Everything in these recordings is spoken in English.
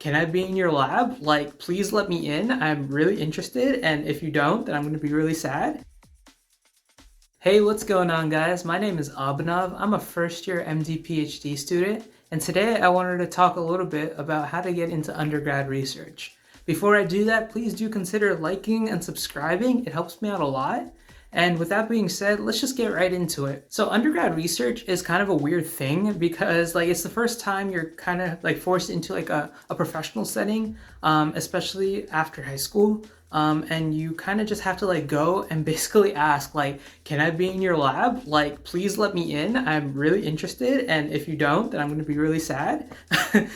Can I be in your lab? Like, please let me in. I'm really interested. And if you don't, then I'm going to be really sad. Hey, what's going on, guys? My name is Abhinav. I'm a first year MD PhD student. And today I wanted to talk a little bit about how to get into undergrad research. Before I do that, please do consider liking and subscribing. It helps me out a lot. And with that being said, let's just get right into it. So undergrad research is kind of a weird thing because it's the first time you're kind of forced into a professional setting, especially after high school. And you kind of just have to go and basically ask can I be in your lab? Like, please let me in. I'm really interested. And if you don't, then I'm going to be really sad.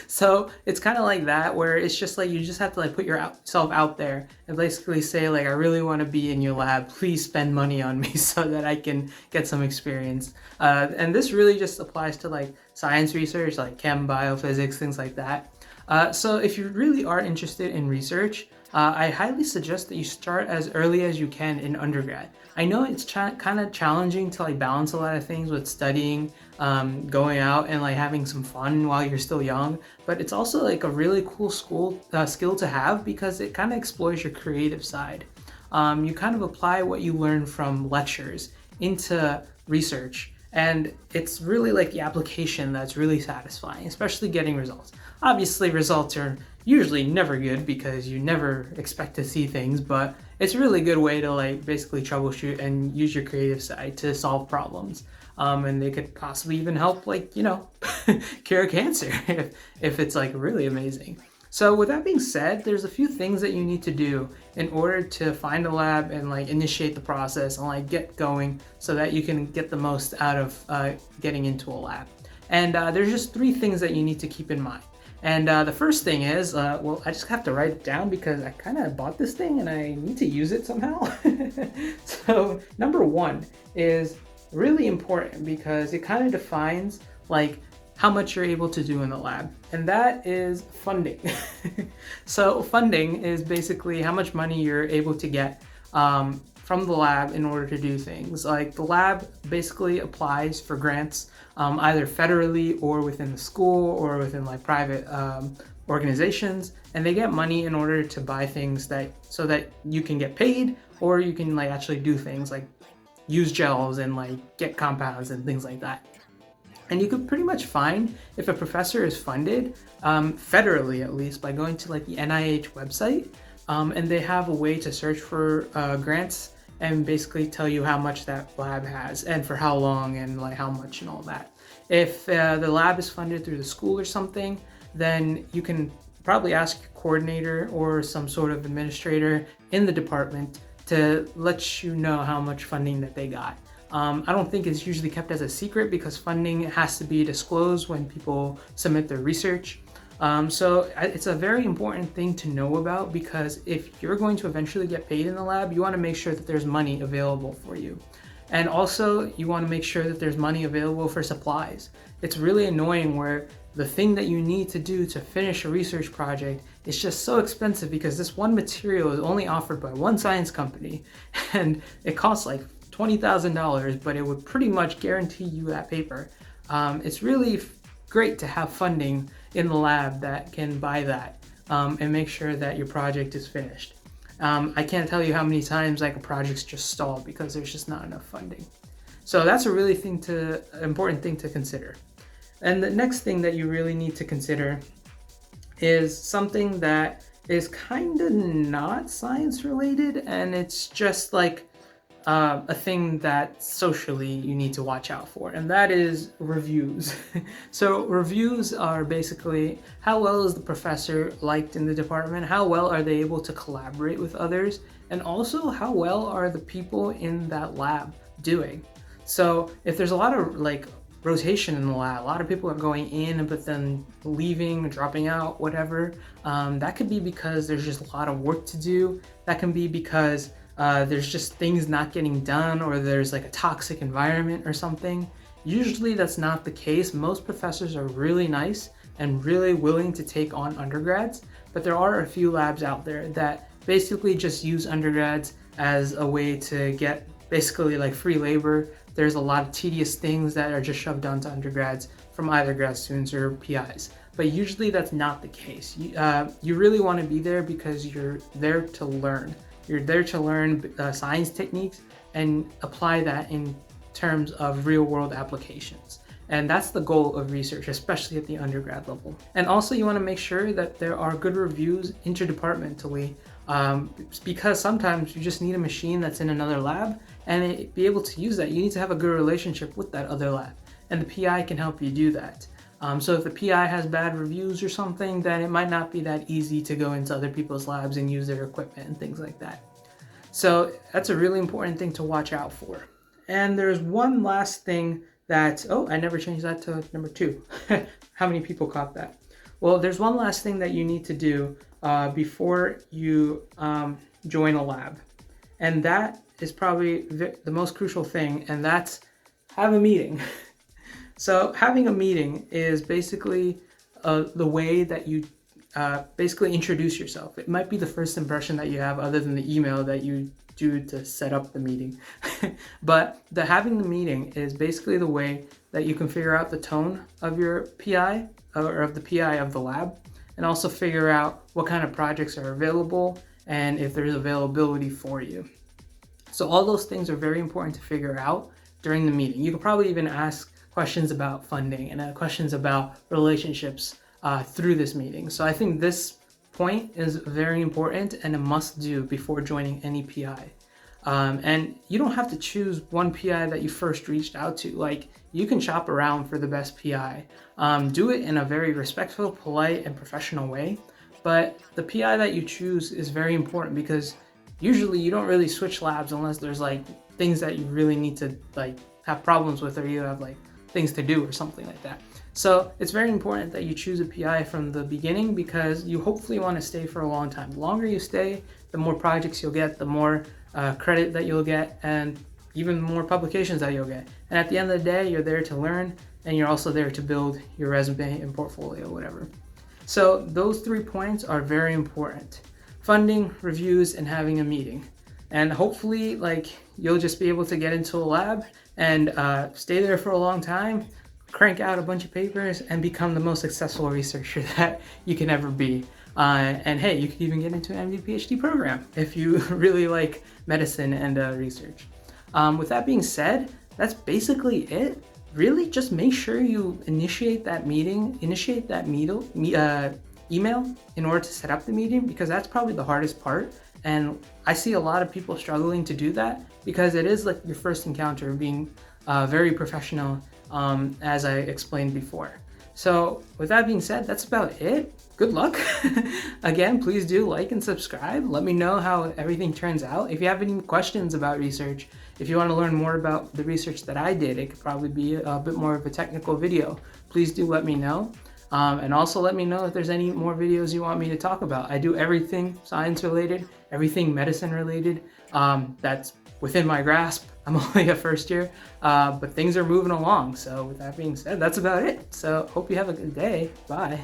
So it's kind of like that, where it's just you just have to put yourself out there and basically say I really want to be in your lab. Please spend money on me so that I can get some experience. And this really just applies to science research, like chem, biophysics, things like that. So if you really are interested in research, I highly suggest that you start as early as you can in undergrad. I know it's kind of challenging to balance a lot of things with studying, going out and having some fun while you're still young, but it's also a really cool skill to have because it kind of explores your creative side. You kind of apply what you learn from lectures into research, and it's really the application that's really satisfying, especially getting results. Obviously, results are usually never good because you never expect to see things, but it's a really good way to basically troubleshoot and use your creative side to solve problems. And they could possibly even help cure cancer if it's really amazing. So with that being said, there's a few things that you need to do in order to find a lab and initiate the process and get going so that you can get the most out of getting into a lab. And there's just three things that you need to keep in mind. And the first thing is, well, I just have to write it down because I kind of bought this thing and I need to use it somehow. So number one is really important because it kind of defines how much you're able to do in the lab, and that is funding. So funding is basically how much money you're able to get from the lab in order to do things. The lab basically applies for grants either federally or within the school or within private organizations, and they get money in order to buy things so that you can get paid, or you can actually do things like use gels and get compounds and things like that. And you could pretty much find if a professor is funded, federally at least, by going to the NIH website, and they have a way to search for grants and basically tell you how much that lab has and for how long and how much and all that. If the lab is funded through the school or something, then you can probably ask your coordinator or some sort of administrator in the department to let you know how much funding that they got. I don't think it's usually kept as a secret because funding has to be disclosed when people submit their research. So it's a very important thing to know about because if you're going to eventually get paid in the lab, you want to make sure that there's money available for you. And also you want to make sure that there's money available for supplies. It's really annoying where the thing that you need to do to finish a research project is just so expensive because this one material is only offered by one science company and it costs $20,000, but it would pretty much guarantee you that paper. It's really great to have funding in the lab that can buy that and make sure that your project is finished. I can't tell you how many times a project's just stalled because there's just not enough funding. So that's a really important thing to consider. And the next thing that you really need to consider is something that is kind of not science related, and it's just a thing that socially you need to watch out for, and that is reviews. So reviews are basically how well is the professor liked in the department, how well are they able to collaborate with others, and also how well are the people in that lab doing. So if there's a lot of rotation in the lab, a lot of people are going in but then leaving, dropping out, whatever, that could be because there's just a lot of work to do. That can be because there's just things not getting done, or there's a toxic environment or something. Usually that's not the case. Most professors are really nice and really willing to take on undergrads, but there are a few labs out there that basically just use undergrads as a way to get basically free labor. There's a lot of tedious things that are just shoved onto undergrads from either grad students or PIs. but usually that's not the case. You really want to be there because you're there to learn. You're there to learn science techniques and apply that in terms of real world applications. And that's the goal of research, especially at the undergrad level. And also you want to make sure that there are good reviews interdepartmentally, because sometimes you just need a machine that's in another lab, and be able to use that, you need to have a good relationship with that other lab. And the PI can help you do that. So if the PI has bad reviews or something, then it might not be that easy to go into other people's labs and use their equipment and things like that. So that's a really important thing to watch out for. And there's one last thing that, oh, I never changed that to number 2. How many people caught that? Well, there's one last thing that you need to do before you join a lab. And that is probably the most crucial thing, and that's have a meeting. So having a meeting is basically the way that you basically introduce yourself. It might be the first impression that you have other than the email that you do to set up the meeting. But having the meeting is basically the way that you can figure out the tone of your PI or of the PI of the lab, and also figure out what kind of projects are available and if there's availability for you. So all those things are very important to figure out during the meeting. You could probably even ask questions about funding and questions about relationships through this meeting. So I think this point is very important and a must do before joining any PI. And you don't have to choose one PI that you first reached out to. Like, you can shop around for the best PI. Do it in a very respectful, polite, and professional way. But the PI that you choose is very important, because usually you don't really switch labs unless there's like things that you really need to like have problems with, or you have like things to do or something like that. So it's very important that you choose a PI from the beginning, because you hopefully want to stay for a long time. The longer you stay, the more projects you'll get, the more credit that you'll get, and even more publications that you'll get. And at the end of the day, you're there to learn, and you're also there to build your resume and portfolio, whatever. So those 3 points are very important: funding, reviews, and having a meeting. And hopefully, like, you'll just be able to get into a lab and stay there for a long time, crank out a bunch of papers, and become the most successful researcher that you can ever be. And hey, you could even get into an MD PhD program if you really like medicine and research. With that being said, that's basically it. Really, just make sure you initiate that email in order to set up the meeting, because that's probably the hardest part. And I see a lot of people struggling to do that, because it is like your first encounter being very professional, as I explained before. So with that being said, that's about it. Good luck. Again, please do like and subscribe. Let me know how everything turns out. If you have any questions about research, if you want to learn more about the research that I did, it could probably be a bit more of a technical video. Please do let me know. And also let me know if there's any more videos you want me to talk about. I do everything science related, everything medicine related, that's within my grasp. I'm only a first year, but things are moving along. So with that being said, that's about it. So hope you have a good day. Bye.